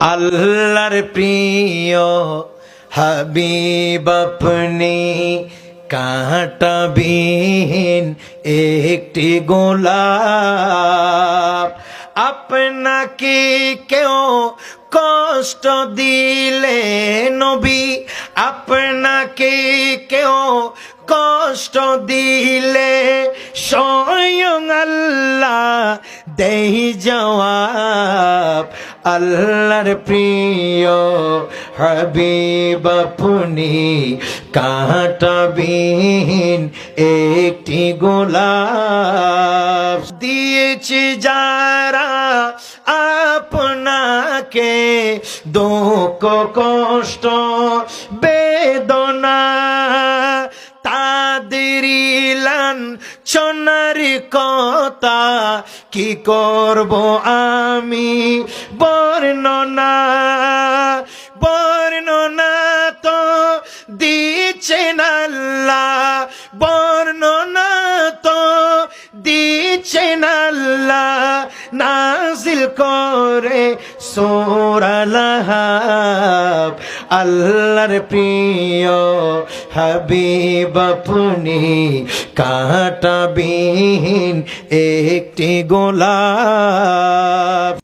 আল্লাহর প্রিয় হাবিব আপনি কাঁটাবিহীন একটি গোলাপ। আপনাকে কেউ কষ্ট দিলে নবী, আপনাকে কেউ কষ্ট দিলে স্বয়ং আল্লাহ দেই জবাব। আল্লাহর প্রিয় হাবিব আপনি কাঁটাবিহীন একটি গোলাপ। দিয়েছে যারা আপনাকে দুঃখ কষ্ট বেদনা, তাদের লাঞ্ছনার কথা কি করব আমি বর্ণনা। বর্ণনা তো দিচ্ছেন আল্লাহ, বর্ণনা তো দিচ্ছেন আল্লাহ নাজিল করে সূরা লাহাব। আল্লাহর প্রিয় হাবিব আপনি কাঁটাবিহীন একটি গোলাপ।